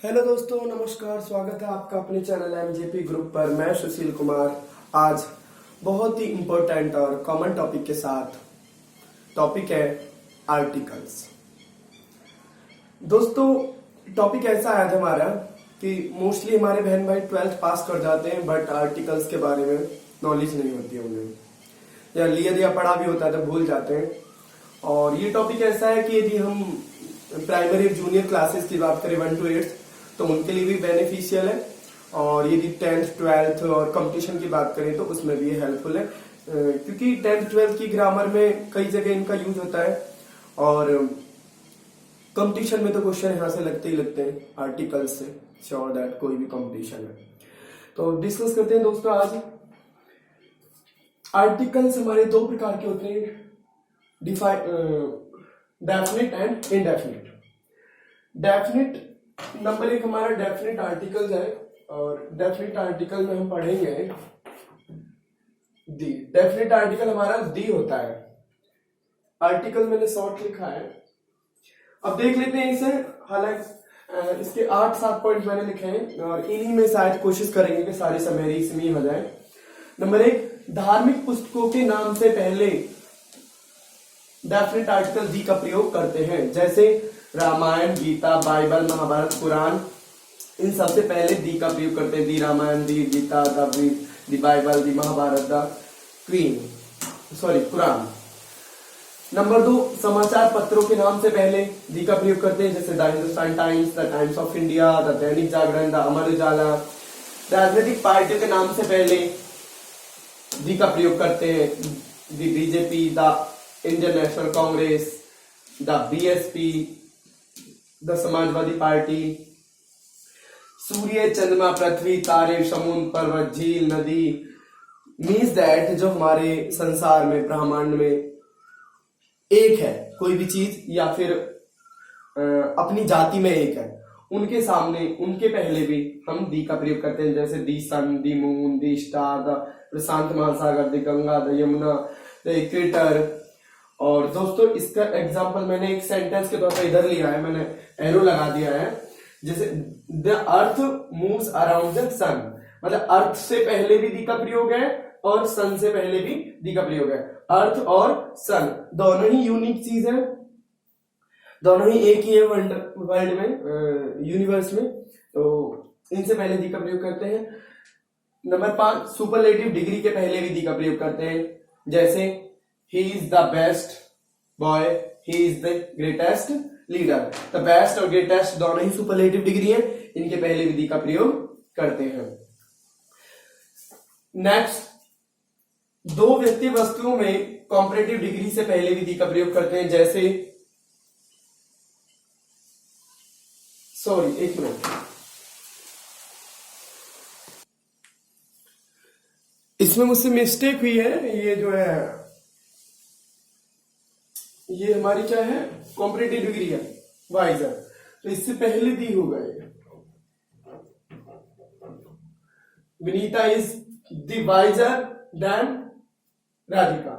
Hello दोस्तों, नमस्कार। स्वागत है आपका अपने चैनल एमजेपी ग्रुप पर। मैं सुशील कुमार आज बहुत ही इम्पोर्टेंट और कॉमन टॉपिक के साथ। टॉपिक है आर्टिकल्स। दोस्तों, टॉपिक ऐसा है आज हमारा कि मोस्टली हमारे बहन भाई 12th पास कर जाते हैं, बट आर्टिकल्स के बारे में नॉलेज नहीं होती है उन्हें, या लिया दिया पढ़ा भी होता है तो भूल जाते हैं। और ये टॉपिक ऐसा है कि यदि हम प्राइमरी जूनियर क्लासेस की बात करें 1 to 8 तो उनके लिए भी बेनिफिशियल है, और यदि 10th 12th और कंपटीशन की बात करें तो उसमें भी हेल्पफुल है, क्योंकि 10th 12th की ग्रामर में कई जगह इनका यूज होता है और कंपटीशन में तो क्वेश्चन यहाँ से लगते ही लगते हैं आर्टिकल्स से। श्योर दैट कोई भी कंपटीशन है तो डिस्कस करते हैं दोस्तों। आज आर्टिकल्स हमारे दो प्रकार के होते हैं, definite and indefinite. Definite number 1 हमारा डेफिनिट आर्टिकल्स है, और डेफिनिट आर्टिकल में हम पढ़ेंगे दी। डेफिनिट आर्टिकल हमारा दी होता है। आर्टिकल मैंने शॉर्ट लिखा है, अब देख लेते हैं इसे। हालांकि इसके 8-7 पॉइंट मैंने लिखे हैं और इन्हीं में शायद कोशिश करेंगे कि सारी समरी इसमें ही हो जाए। नंबर 1, धार्मिक पुस्तकों के नाम से पहले डेफिनिट आर्टिकल दी का प्रयोग करते हैं, जैसे रामायण, गीता, बाइबल, महाभारत, कुरान। इन सबसे पहले दी का प्रयोग करते हैं। दी रामायण, दी गीता, दी बाइबल, दी महाभारत, कुरान। नंबर 2, समाचार पत्रों के नाम से पहले दी का प्रयोग करते हैं, जैसे the Hindustan times, the times of India, the Dainik Jagran, the Amar Ujala. राजनीतिक पार्टियों के नाम से पहले दी का प्रयोग करते हैं, the BJP, the Indian National Congress, the BSP, the Samajwadi Party. सूर्य, चंद्रमा, पृथ्वी, तारे, समुद्र, पर्वत, झील, नदी, मीन्स दैट जो हमारे संसार में, ब्रह्मांड में एक है कोई भी चीज, या फिर अपनी जाति में एक है, उनके सामने, उनके पहले भी हम दी का प्रयोग करते हैं, जैसे दी सन, दी मून, दी स्टार, द प्रशांत महासागर, the Ganga, the Yamuna, the equator. और दोस्तों, इसका एग्जांपल मैंने एक सेंटेंस के तौर पर इधर लिया है, मैंने एरो लगा दिया है, जैसे the earth moves around the sun, मतलब अर्थ से पहले भी दी का प्रयोग है और सन से पहले भी दी का प्रयोग है। अर्थ और सन दोनों ही यूनिक चीज है, दोनों ही एक ही है वर्ल्ड में, यूनिवर्स में, तो इनसे पहले दी का प्रयोग करते हैं। नंबर 5, सुपरलेटिव डिग्री के पहले भी दी का प्रयोग करते हैं, जैसे he is the best boy, he is the greatest leader। the best और greatest दोनों ही सुपरलेटिव डिग्री है, इनके पहले विधि का प्रयोग करते हैं। नेक्स्ट, दो व्यक्ति वस्तुओं में कॉम्परेटिव डिग्री से पहले विधि का प्रयोग करते हैं, जैसे एक मिनट, इसमें मुझसे मिस्टेक हुई है। ये जो है, ये हमारी क्या है, कॉम्परेटिव डिग्री है, वाइजर, तो इससे पहले दी होगा ये। Vinita is the visor then Radhika,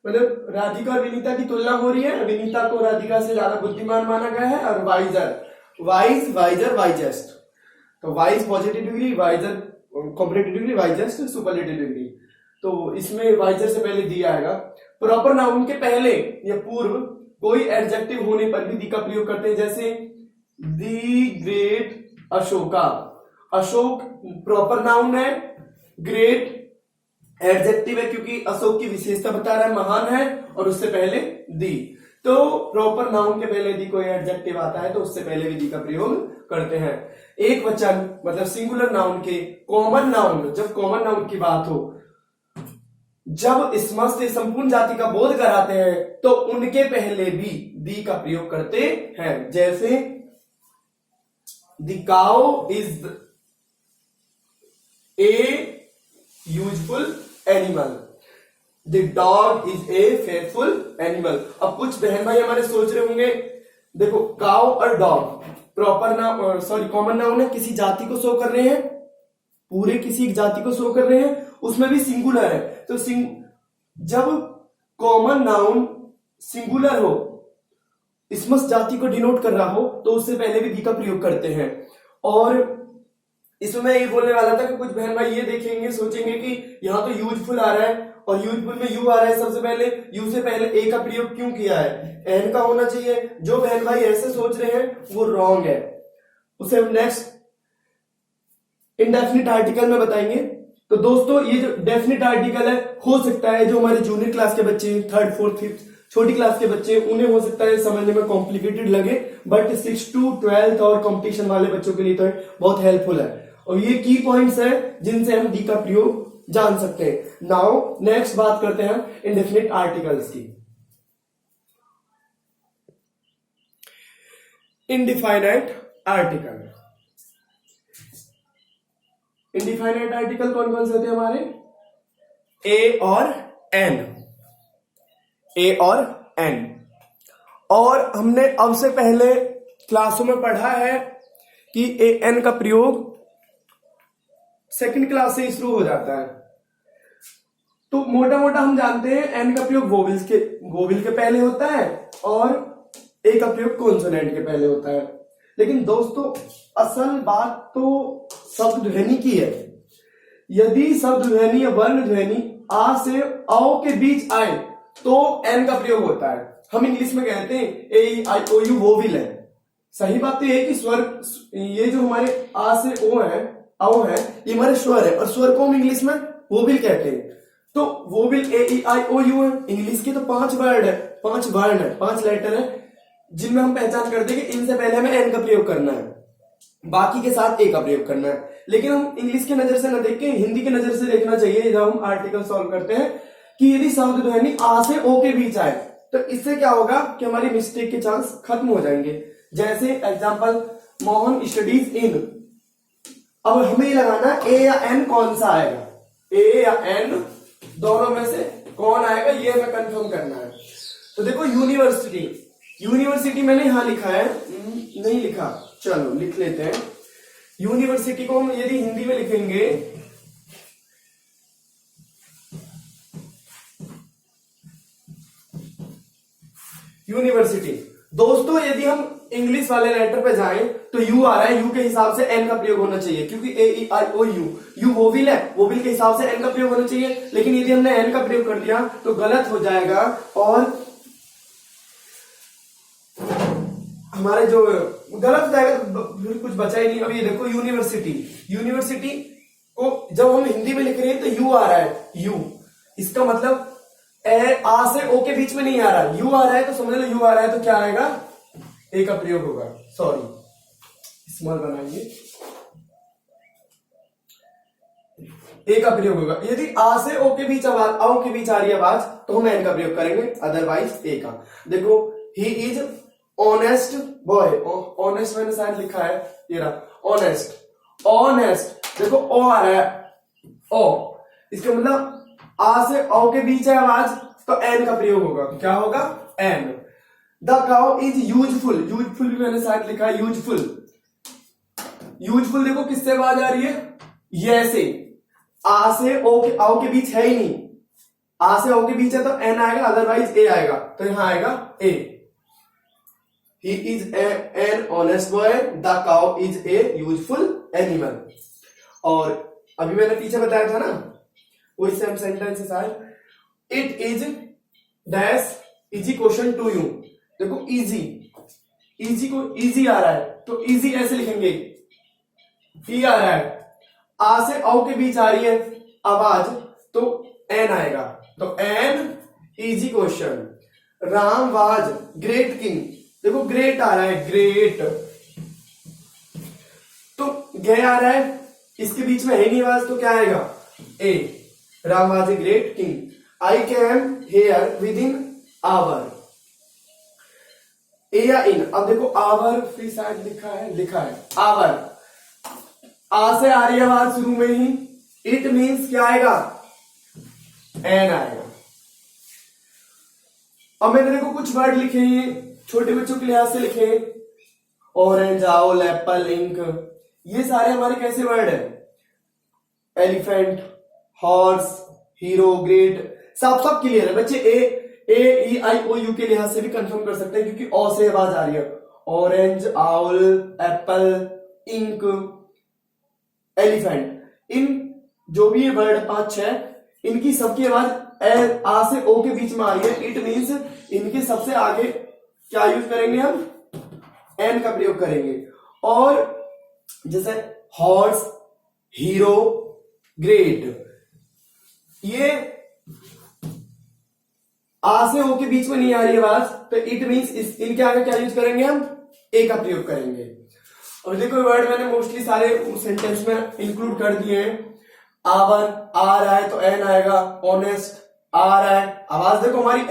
मतलब राधिका और विनीता की तुलना हो रही है, विनीता को राधिका से ज्यादा बुद्धिमान माना गया है, और वाइजर, वाइजेस्ट। तो wise positive degree, wiser comparative degree, wisest superlative degree. तो इसमें वाइजर से पहले दी आएगा। प्रॉपर नाउन के पहले या पूर्व कोई एडजेक्टिव होने पर भी दी का प्रयोग करते हैं, जैसे the great Ashoka. Ashok proper noun है, ग्रेट एडजेक्टिव है, क्योंकि अशोक की विशेषता बता रहा है, महान है, और उससे पहले दी। तो प्रॉपर नाउन के पहले दी कोई एडजेक्टिव आता है तो उससे पहले भी दी का प्रयोग करते हैं। एक वचन मतलब सिंगुलर नाउन के कॉमन नाउन, जब कॉमन नाउन की बात हो, जब समस्त संपूर्ण जाति का बोध कराते हैं तो उनके पहले भी दी का प्रयोग करते हैं, जैसे the cow is a useful animal, the dog is a faithful animal. अब कुछ बहन भाई हमारे सोच रहे होंगे, देखो काउ और dog proper noun, common noun है, किसी जाति को शो कर रहे हैं, पूरे किसी जाति को शो कर रहे हैं, उसमें भी सिंगुलर है। तो जब कॉमन नाउन सिंगुलर हो, इसमस जाति को डिनोट कर रहा हो, तो उससे पहले भी दी का प्रयोग करते हैं। और इसमें मैं ये बोलने वाला था कि कुछ बहन भाई ये देखेंगे, सोचेंगे कि यहाँ तो यूजफुल आ रहा है और यूजफुल में यू आ रहा है, सबसे पहले यू से पहले ए का प्रयोग क्यों किया है, एन का होना चाहिए। जो बहन भाई ऐसे सोच रहे हैं वो रॉन्ग है, उसे हम नेक्स्ट इनडेफिनिट आर्टिकल में बताएंगे। तो दोस्तों ये जो डेफिनिट आर्टिकल है, हो सकता है जो हमारे जूनियर क्लास के बच्चे, 3rd 4th 5th छोटी क्लास के बच्चे, उन्हें हो सकता है समझने में कॉम्प्लिकेटेड लगे, बट 6 to 12th और कंपटीशन वाले बच्चों के लिए तो बहुत हेल्पफुल है। और ये की पॉइंट्स है जिनसे हम डी का प्रयोग जान सकते हैं। नाउ नेक्स्ट बात करते हैं इंडेफिनिट आर्टिकल्स की। इनडिफाइनाइट आर्टिकल, इनडिफाइनाइट आर्टिकल कौन कौन से होते हैं हमारे, ए और एन, ए और एन। और हमने अब से पहले क्लासों में पढ़ा है कि ए एन का प्रयोग सेकंड क्लास से ही शुरू हो जाता है। तो मोटा मोटा हम जानते हैं एन का प्रयोग वोवेल के पहले होता है और ए का प्रयोग कॉन्सोनेंट के पहले होता है। लेकिन दोस्तों असल बात तो शब्द ध्वनि की है। यदि शब्द ध्वनि या वर्ण ध्वनि आ से औ के बीच आए तो एन का प्रयोग होता है। हम इंग्लिश में कहते हैं ए आई ओ यू वोवेल है। सही बात तो ये कि स्वर, ये जो हमारे आ से ओ है, औ है, ये हमारे स्वर है और स्वर को हम इंग्लिश में वोवेल कहते हैं। तो vowel A E I O U है। इंग्लिश के तो 5 वर्ड है, 5 वर्ण है, 5 लेटर है जिनमें हम पहचान करते हैं कि इनसे पहले हमें एन का प्रयोग करना है, बाकी के साथ ए का प्रयोग करना है। लेकिन हम इंग्लिश के नजर से न देख के हिंदी के नजर से देखना चाहिए जब हम आर्टिकल सॉल्व करते हैं कि यदि शब्द ध्वनि आ से ओ के बीच आए तो इससे क्या होगा कि हमारी मिस्टेक के चांस खत्म हो जाएंगे। जैसे एग्जांपल, मोहन स्टडीज इन। अब हमें ये लगाना ए या एन कौन सा आएगा, ए या एन दोनों में से कौन आएगा ये हमें कंफर्म करना है। तो देखो यूनिवर्सिटी, यूनिवर्सिटी मैंने यहां लिखा है, नहीं लिखा, चलो लिख लेते हैं। यूनिवर्सिटी को हम यदि हिंदी में लिखेंगे यूनिवर्सिटी। दोस्तों यदि हम इंग्लिश वाले लेटर पे जाएं तो यू आ रहा है, यू के हिसाब से एन का प्रयोग होना चाहिए क्योंकि ए E I O you, you vowel है, वोवेल के हिसाब से एन का प्रयोग होना चाहिए। लेकिन यदि हमने एन का प्रयोग कर दिया तो गलत हो जाएगा और हमारे जो गलत हो जाएगा तो फिर कुछ बचा ही नहीं। अब ये देखो यूनिवर्सिटी, यूनिवर्सिटी को जब हम हिंदी में लिख रहे हैं तो यू आ रहा है, यू, इसका मतलब ए आ से ओ के बीच में नहीं आ रहा, यू आ रहा है तो समझ लो यू आ रहा है तो क्या आएगा, ए का प्रयोग होगा। सॉरी स्मॉल बनाएंगे, ए का प्रयोग होगा। यदि आ से ओ के बीच आवाज, आओ के बीच आ रही आवाज तो हम एन का प्रयोग करेंगे, अदरवाइज ए का। देखो he is honest boy, honest मैंने शायद लिखा है, ये रहा ऑनेस्ट, ऑनेस्ट। देखो ओ आ रहा है, ओ, इसका मतलब आ से औ के बीच है आवाज तो एन का प्रयोग होगा, क्या होगा, an. The cow is useful, useful भी मैंने शायद लिखा है, यूजफुल, यूजफुल देखो किससे आवाज आ रही है, ये से, आ से ओ के बीच है ही नहीं, आ से ओ के बीच है तो एन आएगा, अदरवाइज ए आएगा, तो यहां आएगा a. He is an honest boy, the cow is a useful animal. और अभी मैंने पीछे बताया था ना वही सेम सेंटेंस है शायद, it is dash easy question to you. देखो इजी, इजी को इजी आ रहा है तो इजी ऐसे लिखेंगे, ई आ रहा है, आ से औ के बीच आ रही है आवाज तो एन आएगा, तो an easy question. Ram was great king, देखो ग्रेट आ रहा है, ग्रेट, तो गे आ रहा है, इसके बीच में है नहीं आवाज तो क्या आएगा, a. Ram was a great king. I came here within hour, a या इन। अब देखो आवर फिर शायद लिखा है आवर, आ से आ रही है आवाज शुरू में ही, इट मीन्स क्या आएगा, एन आएगा। अब मैंने देखो कुछ वर्ड लिखे हैं छोटे बच्चों के लिहाज से लिखे, ऑरेंज, आउल, एप्पल, इंक, ये सारे हमारे कैसे वर्ड है, एलिफेंट, हॉर्स, हीरो, ग्रेट, सब क्लियर है बच्चे। ए ई आई ओ यू के लिहाज से भी कंफर्म कर सकते हैं क्योंकि ओ से आवाज आ रही है, orange, owl, apple, ink, elephant, इन जो भी ये वर्ड 5-6 इनकी सबकी आवाज आ से ओ के बीच में आ रही है। इट मीन्स इनके सबसे आगे क्या यूज करेंगे हम, एन का प्रयोग करेंगे। और जैसे हॉर्स, हीरो, ग्रेट, ये आ से ओ के बीच में नहीं आ रही आवाज, तो इट मीन्स इनके आगे क्या यूज करेंगे हम, ए का प्रयोग करेंगे। और देखो वर्ड मैंने मोस्टली सारे सेंटेंस में इंक्लूड कर दिए हैं। आवर, आ रहा है तो एन आएगा। ऑनेस्ट, आ रहा है, आवाज देखो हमारी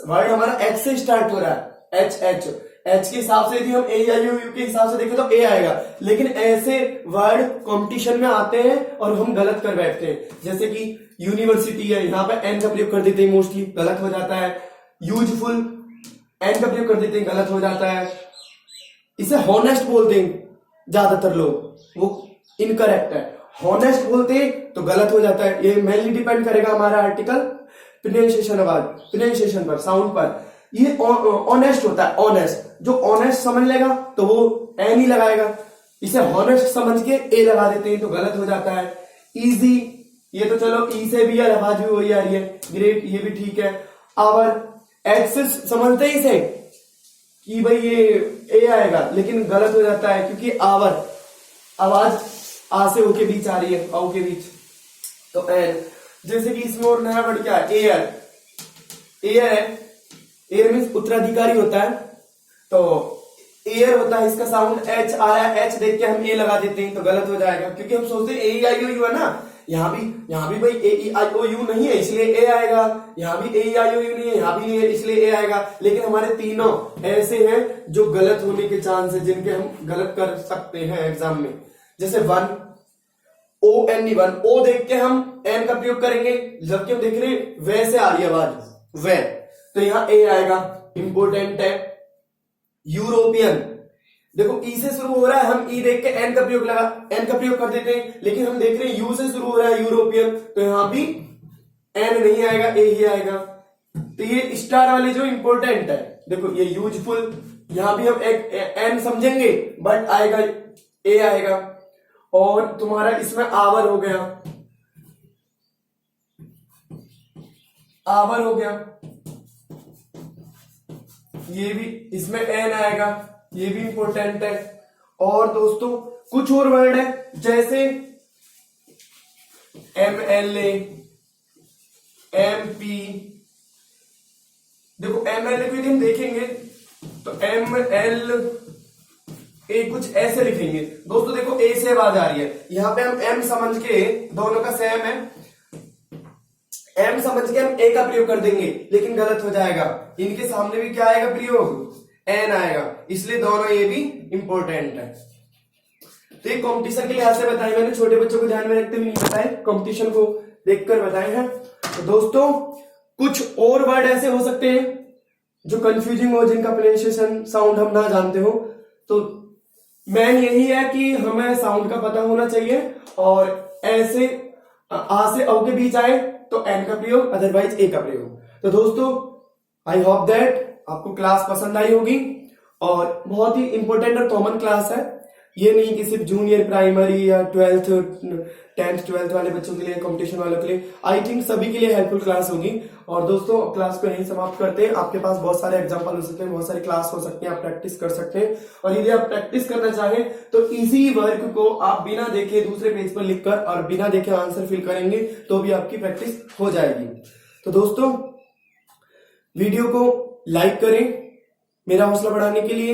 वर्ड हमारा एच से स्टार्ट हो रहा है, एच एच एच के हिसाब से यदि हम ए या यू के हिसाब से देखें तो ए आएगा। लेकिन ऐसे वर्ड कंपटीशन में आते हैं और हम गलत कर बैठते हैं। जैसे कि यूनिवर्सिटी है, यहां पे एन का प्रयोग कर देते हैं, मोस्टली गलत हो जाता है। यूजफुल, एन का प्रयोग कर देते हैं, गलत हो जाता है। इसे हॉनेस्ट बोलते हैं ज्यादातर लोग, वो इनकरेक्ट है। हॉनेस्ट बोलते तो गलत हो जाता है। ये मेनली डिपेंड करेगा हमारा आर्टिकल प्रोनाउंसिएशन आवाज, प्रोनाउंसिएशन पर, साउंड पर। ये ऑनेस्ट होता है, ऑनेस्ट। जो ऑनेस्ट समझ लेगा तो वो एन ही लगाएगा। इसे हॉनेस्ट समझ के ए लगा देते हैं तो गलत हो जाता है। इजी, ये तो चलो ई से भी यार आवाज भी वही आ रही है। ग्रेट, ये भी ठीक है। आवर, एच से समझते ही इसे कि भाई ये ए आएगा, लेकिन गलत हो जाता है क्योंकि आवर आवाज आ से ओ के बीच आ रही है, ओ के बीच, तो एन। जैसे कि इसमें और नया वर्ड क्या है, एयर। एयर है, एयर मीन्स उत्तराधिकारी होता है, तो एयर होता है, इसका साउंड एच आया, एच देख के हम ए लगा देते हैं तो गलत हो जाएगा, क्योंकि हम सोचते हैं ए आई ओ यू है ना। यहाँ भी भाई ए आई ओ यू नहीं है इसलिए ए आएगा। यहाँ भी ए आई ओ यू नहीं है, यहाँ भी नहीं है इसलिए ए आएगा। लेकिन हमारे तीनों ऐसे हैं जो गलत होने के चांस है, जिनके हम गलत कर सकते हैं एग्जाम में। जैसे one, O N E, one, O देख के हम एन का प्रयोग करेंगे, जबकि हम देख रहे हैं वैसे आ रही है आवाज, वे, तो यहाँ ए आएगा। इंपोर्टेंट है। यूरोपियन, देखो ई से शुरू हो रहा है, हम ई देख के एन का प्रयोग कर देते हैं, लेकिन हम देख रहे हैं यू से शुरू हो रहा है, यूरोपियन, तो यहां भी एन नहीं आएगा, ए ही आएगा। तो ये स्टार वाले जो इंपोर्टेंट है, देखो ये यूजफुल, यहां भी हम एक एन समझेंगे बट आएगा ए आएगा। और तुम्हारा इसमें आवर हो गया, आवर हो गया, ये भी इसमें एन आएगा, ये भी इंपॉर्टेंट है। और दोस्तों कुछ और वर्ड है जैसे M L A, M P. देखो एम एल ए को यदि हम देखेंगे तो एम एल ए कुछ ऐसे लिखेंगे। दोस्तों देखो ए से आवाज आ रही है, यहां पे हम एम समझ के, दोनों का सेम है, एम समझ के हम ए का प्रयोग कर देंगे, लेकिन गलत हो जाएगा। इनके सामने भी क्या आएगा प्रयोग, एन आएगा, इसलिए दोनों ये भी इंपॉर्टेंट है। तो ये कंपटीशन के लिहाज से बताए मैंने, छोटे बच्चों को ध्यान में रखते हुए नहीं बताए, कंपटीशन को देखकर बताए हैं। तो दोस्तों कुछ और वर्ड ऐसे हो सकते हैं जो कंफ्यूजिंग हो, जिनका प्रोनाउंसिएशन साउंड हम ना जानते हो। तो मेन यही है कि हमें साउंड का पता होना चाहिए, और ऐसे आ से औ के बीच आए तो एन का प्रयोग, अदरवाइज ए का प्रयोग। तो दोस्तों आई होप दैट आपको क्लास पसंद आई होगी, और बहुत ही इंपॉर्टेंट और कॉमन क्लास है। ये नहीं कि सिर्फ जूनियर प्राइमरी या 12th 10th 12th वाले बच्चों के लिए, कंपटीशन वालों के लिए, आई थिंक सभी के लिए हेल्पफुल क्लास होगी। और दोस्तों क्लास को यहीं समाप्त करते हैं। आपके पास बहुत सारे एग्जाम्पल हो सकते हैं, बहुत सारी क्लास हो सकती है, आप प्रैक्टिस कर सकते हैं। और यदि आप प्रैक्टिस करना चाहें तो इसी वर्क को आप बिना देखे दूसरे पेज पर लिखकर और बिना देखे आंसर फिल करेंगे तो भी आपकी प्रैक्टिस हो जाएगी। तो दोस्तों वीडियो को लाइक करें मेरा हौसला बढ़ाने के लिए,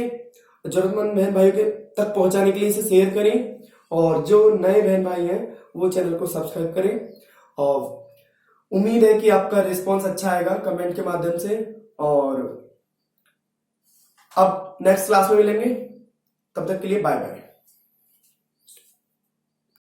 जरूरतमंद बहन भाइयों के तक पहुंचाने के लिए इसे शेयर करें, और जो नए बहन भाई हैं वो चैनल को सब्सक्राइब करें। और उम्मीद है कि आपका रिस्पांस अच्छा आएगा कमेंट के माध्यम से। और अब नेक्स्ट क्लास में मिलेंगे, तब तक के लिए बाय बाय।